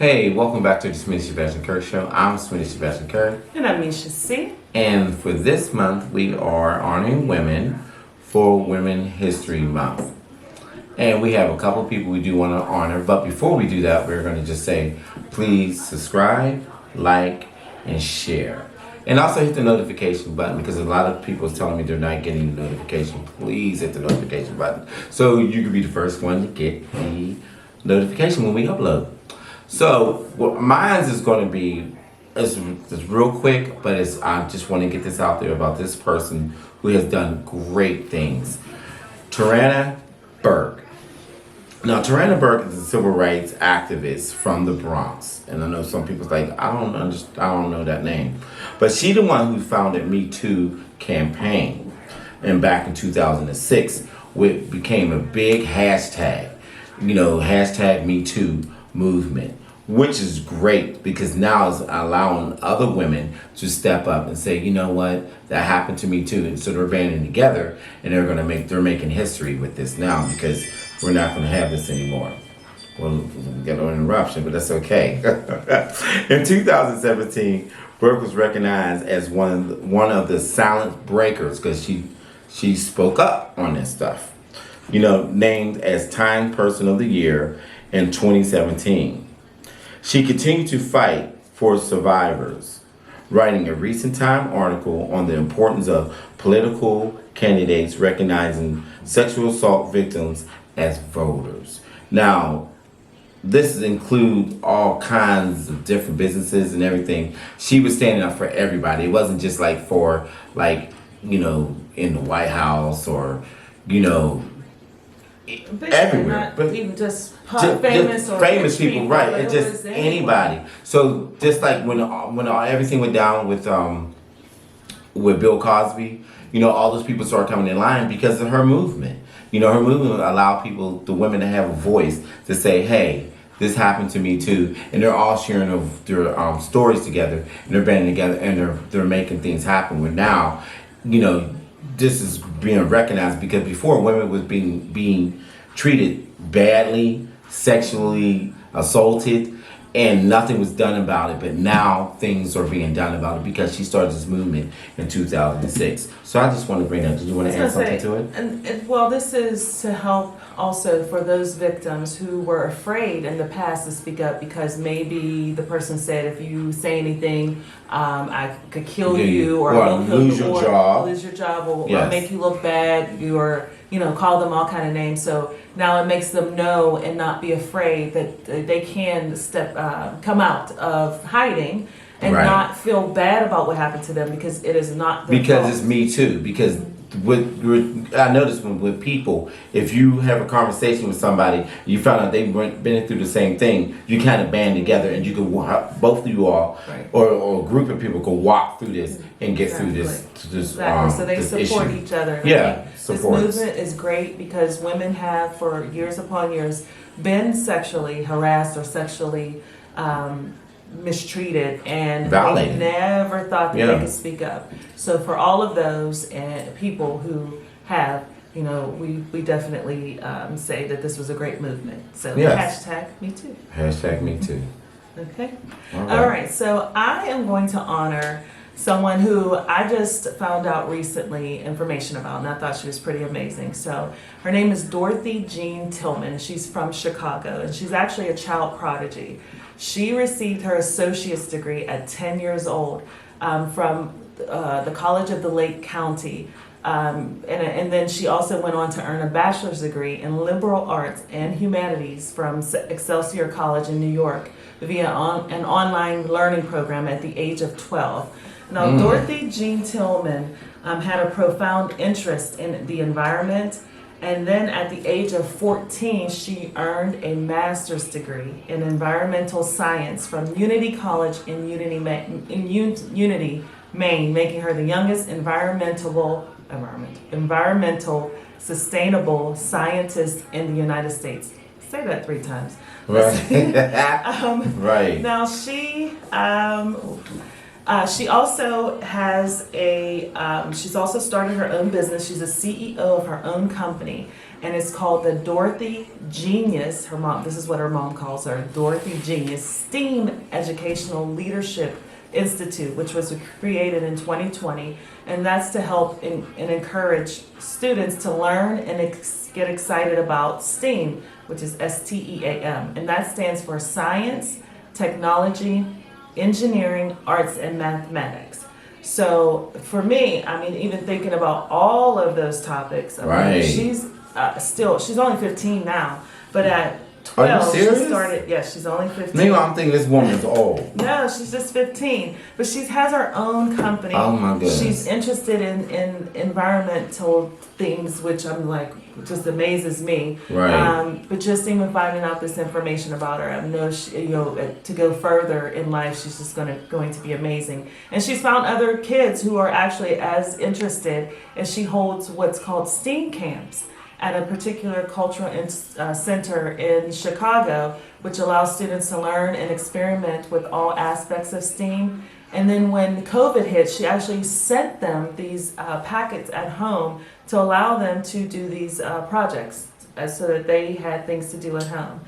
Hey, welcome back to the Swedish Sebastian Kirk Show. I'm Swedish Sebastian Kirk. And I'm Misha C. And for this month, we are honoring women for Women History Month. And we have a couple people we do want to honor. But before we do that, we're going to just say, please subscribe, like, and share. And also hit the notification button because a lot of people are telling me they're not getting the notification. Please hit the notification button so you can be the first one to get the notification when we upload. So mine is going to be it's real quick, but I just want to get this out there about this person who has done great things. Tarana Burke. Now, Tarana Burke is a civil rights activist from the Bronx, and I know some people's like, I don't know that name, but she the one who founded Me Too campaign, and back in 2006, which became a big hashtag, hashtag Me Too movement, which is great because now it's allowing other women to step up and say, you know what, that happened to me too, and so they're banding together and they're making history with this now because we're not going to have this anymore. Well, we got an interruption, but that's okay. In 2017, Burke was recognized as one of the silent breakers because she spoke up on this stuff. Named as Time Person of the Year in 2017. She continued to fight for survivors, writing a recent Time article on the importance of political candidates recognizing sexual assault victims as voters. Now, this includes all kinds of different businesses and everything. She was standing up for everybody. It wasn't just for in the White House or, everywhere. Not but even just famous or famous people, right? It's just anybody. So just like when everything went down with Bill Cosby, all those people started coming in line because of her movement. Her movement allowed the women to have a voice to say, hey, this happened to me too. And they're all sharing their stories together, and they're banding together, and they're making things happen. Where now, this is being recognized because before women was being treated badly, sexually assaulted, and nothing was done about it. But now things are being done about it because she started this movement in 2006. So I just want to bring that. Did you want to add something to it? Well, this is to help also for those victims who were afraid in the past to speak up because maybe the person said, if you say anything, I could kill you or lose your job. Lose your job or make you look bad. Call them all kind of names. So now it makes them know and not be afraid that they can come out of hiding and not feel bad about what happened to them because it is not their fault. It's Me Too. Because I noticed with people, if you have a conversation with somebody, you found out they've been through the same thing, you kind of band together and you can both of you all or a group of people can walk through this and get through this. Exactly. So they support each other. Yeah, this movement is great because women have for years upon years been sexually harassed or sexually mistreated and Violated. They never thought that they could speak up. So for all of those people who have, we definitely say that this was a great movement. So hashtag Me Too. Hashtag Me Too. Okay. All right. So I am going to honor someone who I just found out recently information about, and I thought she was pretty amazing. So her name is Dorothy Jean Tillman. She's from Chicago, and she's actually a child prodigy. She received her associate's degree at 10 years old from the College of the Lake County. And then she also went on to earn a bachelor's degree in liberal arts and humanities from Excelsior College in New York via an online learning program at the age of 12. Now, Dorothy Jean Tillman had a profound interest in the environment, and then at the age of 14, she earned a master's degree in environmental science from Unity College in Unity, Maine, making her the youngest environmental sustainable scientist in the United States. Say that 3 times. Right. Right. Now she She also has she's also started her own business. She's a CEO of her own company, and it's called the Dorothy Genius. This is what her mom calls her, Dorothy Genius STEAM Educational Leadership Institute, which was created in 2020, and that's to help and encourage students to learn and get excited about STEAM, which is STEAM, and that stands for science, technology, engineering, arts, and mathematics. So for me, I mean, even thinking about all of those topics, I mean, she's only 15 now, but at 12, she started, yes, she's only 15. Maybe I'm thinking this woman's old. No, she's just 15, but she has her own company. Oh my goodness. She's interested in environmental things, which I'm like, just amazes me. Right. But just even finding out this information about her, I know to go further in life, she's just going to be amazing. And she's found other kids who are actually as interested, and she holds what's called STEAM camps at a particular cultural center in Chicago, which allows students to learn and experiment with all aspects of STEAM. And then when COVID hit, she actually sent them these packets at home to allow them to do these projects so that they had things to do at home.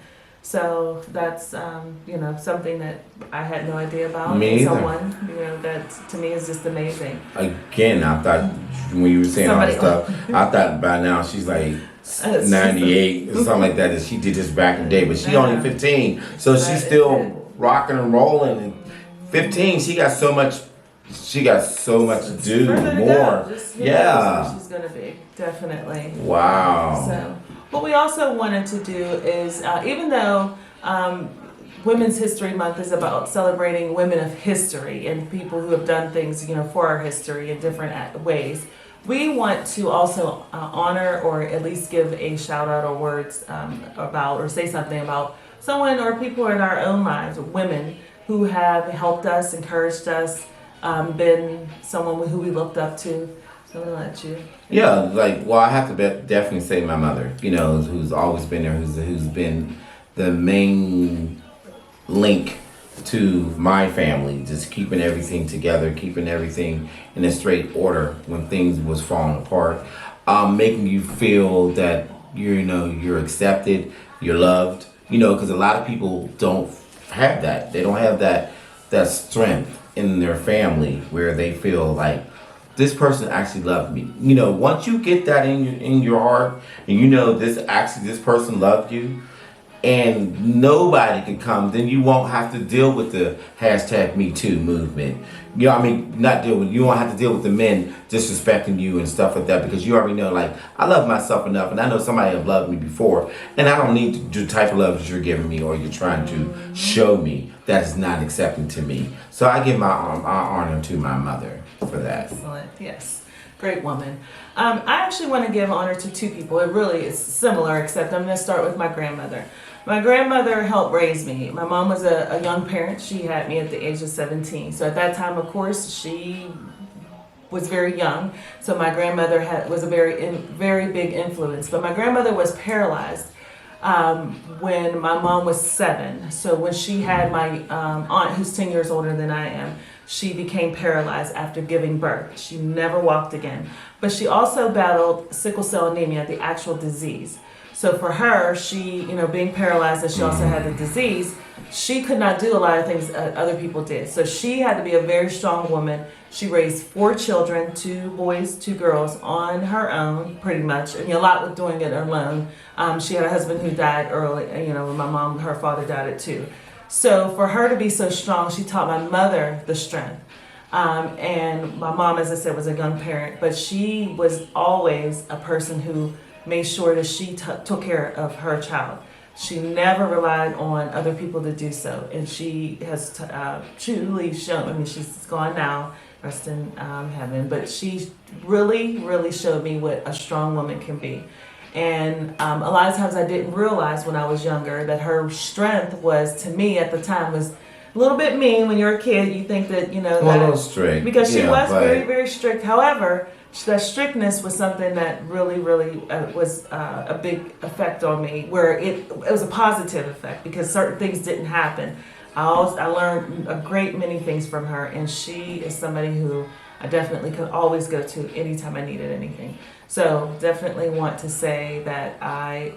So that's something that I had no idea about. Me either. Someone that to me is just amazing. Again, I thought when you were saying all this stuff, I thought by now she's like 98 or something like that. That she did this back in the day, but she only 15, so she's still rocking and rolling. And 15, she got so much. She got so much to do. More, yeah. She's gonna be definitely. Wow. So. What we also wanted to do is, even though Women's History Month is about celebrating women of history and people who have done things, for our history in different ways, we want to also honor or at least give a shout out or words about or say something about someone or people in our own lives, women who have helped us, encouraged us, been someone who we looked up to. Yeah, I have to definitely say my mother, who's always been there, who's been the main link to my family, just keeping everything together, keeping everything in a straight order when things was falling apart, making you feel that you're accepted, you're loved, because a lot of people don't have that. They don't have that strength in their family where they feel like this person actually loved me. Once you get that in your heart, and this person loved you, and nobody can come, then you won't have to deal with the #MeToo movement. You won't have to deal with the men disrespecting you and stuff like that, because you already know, I love myself enough, and I know somebody have loved me before, and I don't need the type of love that you're giving me or you're trying to show me that is not accepting to me. So I give my honor to my mother for that. Excellent. Yes. Great woman. I actually want to give honor to two people. It really is similar, except I'm going to start with my grandmother. My grandmother helped raise me. My mom was a young parent. She had me at the age of 17. So at that time, of course, she was very young. So my grandmother was a very big influence. But my grandmother was paralyzed when my mom was 7. So when she had my aunt, who's 10 years older than I am, she became paralyzed after giving birth. She never walked again. But she also battled sickle cell anemia, the actual disease. So for her, she, being paralyzed, and she also had the disease, she could not do a lot of things other people did. So she had to be a very strong woman. She raised 4 children, 2 boys, 2 girls, on her own, pretty much. And a lot with doing it alone. She had a husband who died early. When my mom, her father died at 2. So for her to be so strong, she taught my mother the strength. And my mom, as I said, was a young parent, but she was always a person who made sure that she took care of her child. She never relied on other people to do so. And she has truly shown, she's gone now, rest in heaven, but she really, really showed me what a strong woman can be. And a lot of times I didn't realize when I was younger that her strength was, to me at the time, was a little bit mean. When you're a kid, you think that, a little strict. Because she was very, very strict. However, that strictness was something that really, really was a big effect on me, where it was a positive effect because certain things didn't happen. I learned a great many things from her, and she is somebody who I definitely could always go to anytime I needed anything. So definitely want to say that I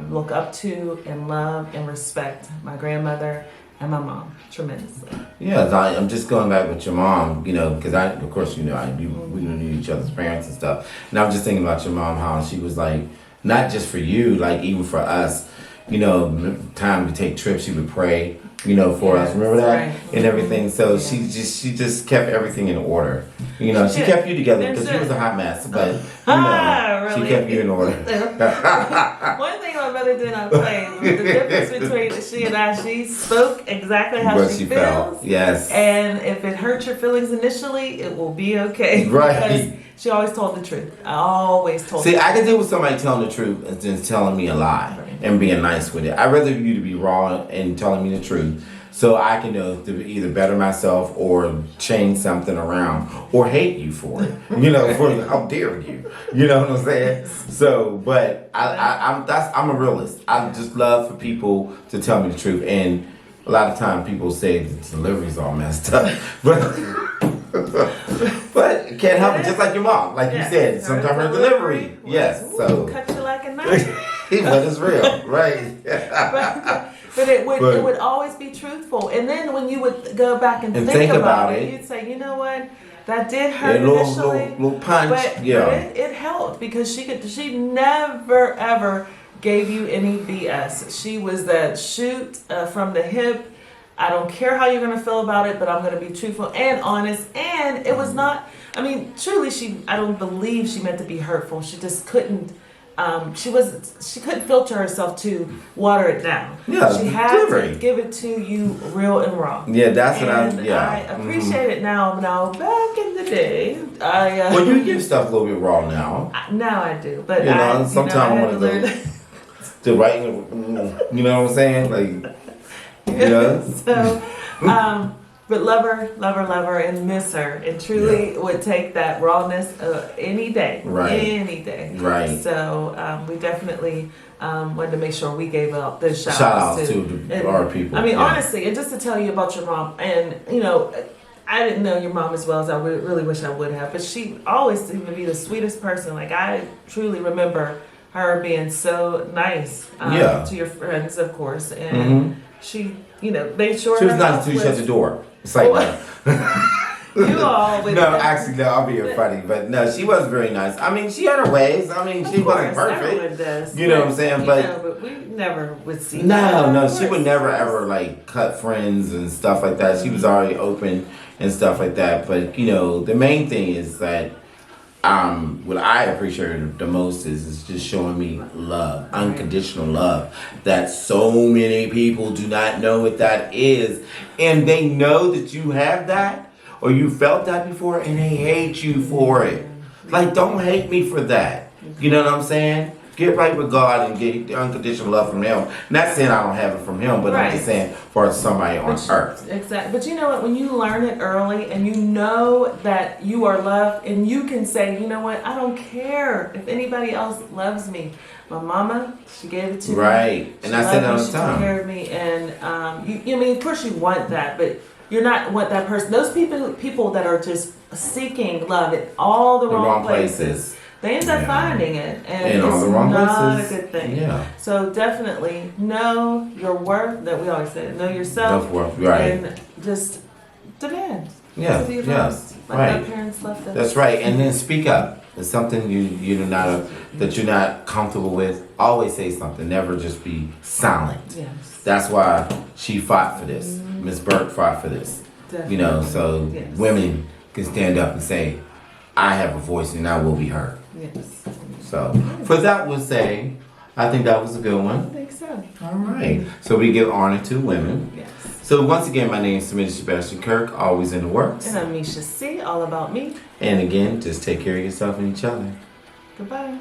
look up to and love and respect my grandmother and my mom tremendously. Yeah, I'm just going back with your mom, because of course, we knew each other's parents and stuff. And I'm just thinking about your mom, how she was like, not just for you, like even for us, time to take trips, she would pray, for us. Remember that? Right. And everything. So Yeah. she just kept everything in order. She kept you together because you was a hot mess, but Really? she kept you in order. One thing my mother did not play was the difference between she and I. She spoke exactly how What she felt. feels. Yes. And if it hurt your feelings initially, it will be okay. Right. Because she always told the truth. I always told See, the truth. I can deal with somebody telling the truth and then telling me a lie and being nice with it. I'd rather you to be raw and telling me the truth so I can know to either better myself or change something around or hate you for it. For how dare you? You know what I'm saying? So, but I'm a realist. I just love for people to tell me the truth. And a lot of time people say the delivery's all messed up. But it can't help it, just like your mom. Like you said, sometimes her delivery. Yes. So cut you like a knife. but it's real, right? But it would always be truthful. And then when you would go back and think about it, you'd say, you know what, that did hurt initially. Little punch. But it helped because she never ever gave you any BS. She was that shoot from the hip. I don't care how you're going to feel about it, but I'm going to be truthful and honest. And it was not, truly, I don't believe she meant to be hurtful. She just couldn't. She couldn't filter herself to water it down. Yeah, she had to give it to you real and raw. Yeah, that's what I appreciate it now. Now, back in the day, well, you give stuff a little bit raw now. Now I do, but sometimes I want to go to right. You know what I'm saying? Like, So, but love her, and miss her, and truly would take that rawness any day, any day. Right. So we definitely wanted to make sure we gave out the shout outs to our people. Honestly, and just to tell you about your mom, and I didn't know your mom as well as I really wish I would have, but she always seemed to be the sweetest person. Like, I truly remember her being so nice to your friends, of course, and she, made sure she was nice until you shut the door. It's like, you all with no, I'll be funny, but no, she was very nice. She had her ways. She wasn't perfect. Does, you know what I'm saying? But we never would see. No, she would never ever like cut friends and stuff like that. She was already open and stuff like that. But the main thing is that what I appreciate the most is just showing me love, unconditional love, that so many people do not know what that is. And they know that you have that or you felt that before and they hate you for it. Like, don't hate me for that. You know what I'm saying? Get right with God and get unconditional love from Him. Not saying I don't have it from Him, but I'm just saying for somebody on earth. Exactly. But you know what? When you learn it early and you know that you are loved, and you can say, you know what? I don't care if anybody else loves me. My mama, she gave it to me. Right. And I said that all the time. She took care of me, and of course you want that, but you're not what that person. Those people that are just seeking love in all the wrong places. They end up finding it, and it's not a good thing. Yeah. So definitely know your worth. That we always say, know yourself. Self-worth, right? And just demand. Yeah. Yes. Right. Our parents left us. That's right. And then speak up. It's something you're not comfortable with. Always say something. Never just be silent. Yes. That's why she fought for this. Miss Burke fought for this. Definitely. So women can stand up and say, I have a voice and I will be heard. Yes. So, for that we'll say, I think that was a good one. I think so. All right. So we give honor to women. Yes. So once again, my name is Samantha Sebastian Kirk, always in the works. And I'm Misha C, all about me. And again, just take care of yourself and each other. Goodbye.